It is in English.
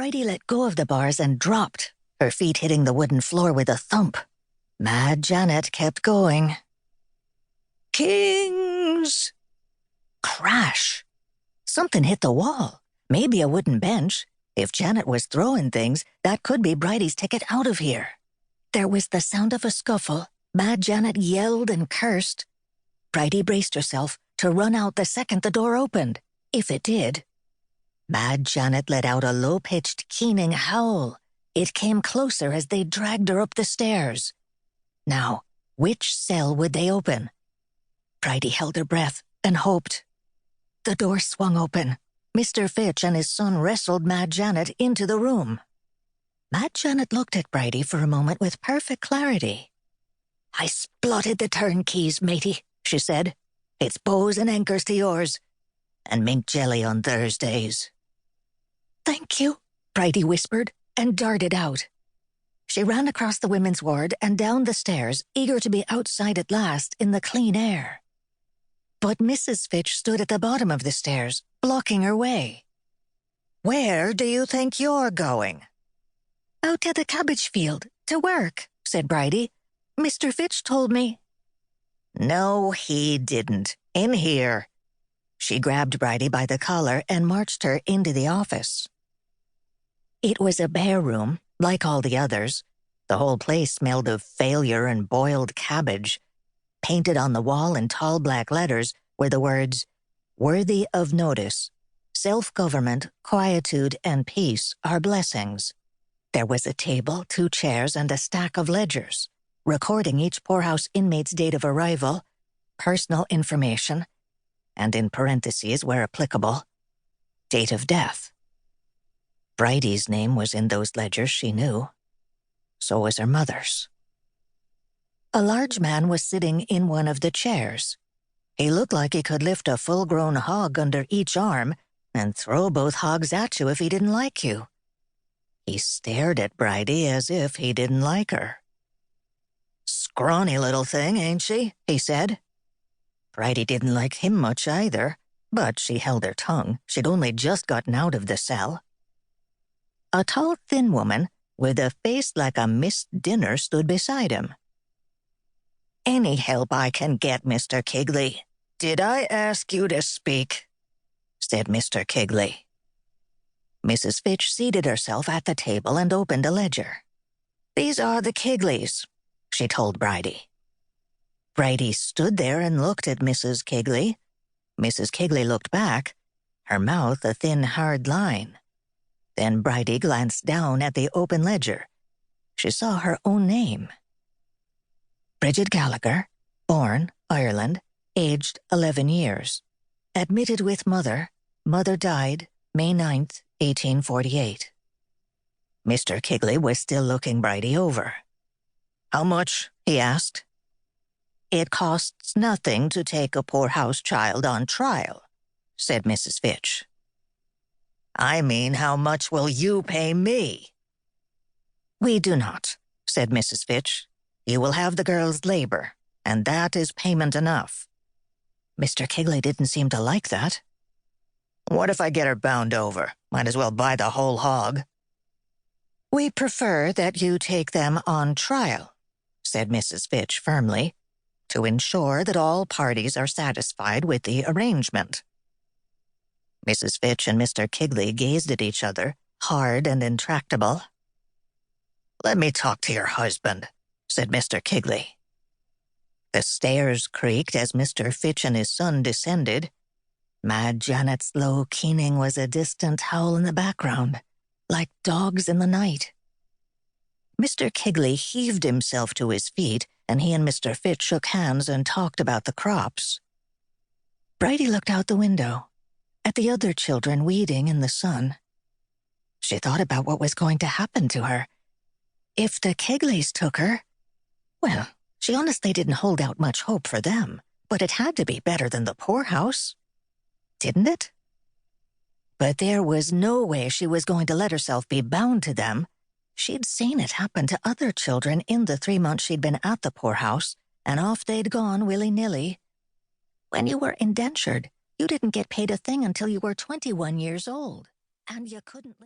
Bridie let go of the bars and dropped, her feet hitting the wooden floor with a thump. Mad Janet kept going. Kings! Crash! Something hit the wall. Maybe a wooden bench. If Janet was throwing things, that could be Bridie's ticket out of here. There was the sound of a scuffle. Mad Janet yelled and cursed. Bridie braced herself to run out the second the door opened, if it did. Mad Janet let out a low-pitched, keening howl. It came closer as they dragged her up the stairs. Now, which cell would they open? Bridie held her breath and hoped. The door swung open. Mr. Fitch and his son wrestled Mad Janet into the room. Mad Janet looked at Bridie for a moment with perfect clarity. "I splotted the turnkeys, matey," she said. "It's bows and anchors to yours, and mint jelly on Thursdays." "Thank you," Bridie whispered and darted out. She ran across the women's ward and down the stairs, eager to be outside at last in the clean air. But Mrs. Fitch stood at the bottom of the stairs, blocking her way. "Where do you think you're going?" "Out to the cabbage field, to work," said Bridie. "Mr. Fitch told me." "No, he didn't. In here." She grabbed Bridie by the collar and marched her into the office. It was a bare room, like all the others. The whole place smelled of failure and boiled cabbage. Painted on the wall in tall black letters were the words, "Worthy of notice. Self-government, quietude, and peace are blessings." There was a table, 2 chairs, and a stack of ledgers, recording each poorhouse inmate's date of arrival, personal information, and in parentheses where applicable, date of death. Bridie's name was in those ledgers, she knew. So was her mother's. A large man was sitting in one of the chairs. He looked like he could lift a full-grown hog under each arm and throw both hogs at you if he didn't like you. He stared at Bridie as if he didn't like her. "Scrawny little thing, ain't she?" he said. Bridie didn't like him much either, but she held her tongue. She'd only just gotten out of the cell. A tall, thin woman with a face like a missed dinner stood beside him. "Any help I can get, Mr. Kigley." "Did I ask you to speak?" said Mr. Kigley. Mrs. Fitch seated herself at the table and opened a ledger. "These are the Kigleys," she told Bridie. Bridie stood there and looked at Mrs. Kigley. Mrs. Kigley looked back, her mouth a thin, hard line. Then Bridie glanced down at the open ledger. She saw her own name. Bridget Gallagher, born, Ireland, aged 11 years. Admitted with mother. Mother died May 9th, 1848. Mr. Kigley was still looking Bridie over. "How much?" he asked. "It costs nothing to take a poorhouse child on trial," said Mrs. Fitch. "I mean, how much will you pay me?" "We do not," said Mrs. Fitch. "You will have the girl's labor, and that is payment enough." Mr. Kigley didn't seem to like that. "What if I get her bound over? Might as well buy the whole hog." "We prefer that you take them on trial," said Mrs. Fitch firmly, "to ensure that all parties are satisfied with the arrangement." Mrs. Fitch and Mr. Kigley gazed at each other, hard and intractable. "Let me talk to your husband," said Mr. Kigley. The stairs creaked as Mr. Fitch and his son descended. Mad Janet's low keening was a distant howl in the background, like dogs in the night. Mr. Kigley heaved himself to his feet, and he and Mr. Fitch shook hands and talked about the crops. Bridie looked out the window, at the other children weeding in the sun. She thought about what was going to happen to her. If the Kigleys took her, well, she honestly didn't hold out much hope for them, but it had to be better than the poorhouse. Didn't it? But there was no way she was going to let herself be bound to them. She'd seen it happen to other children in the 3 months she'd been at the poorhouse, and off they'd gone willy-nilly. When you were indentured, you didn't get paid a thing until you were 21 years old, and you couldn't leave.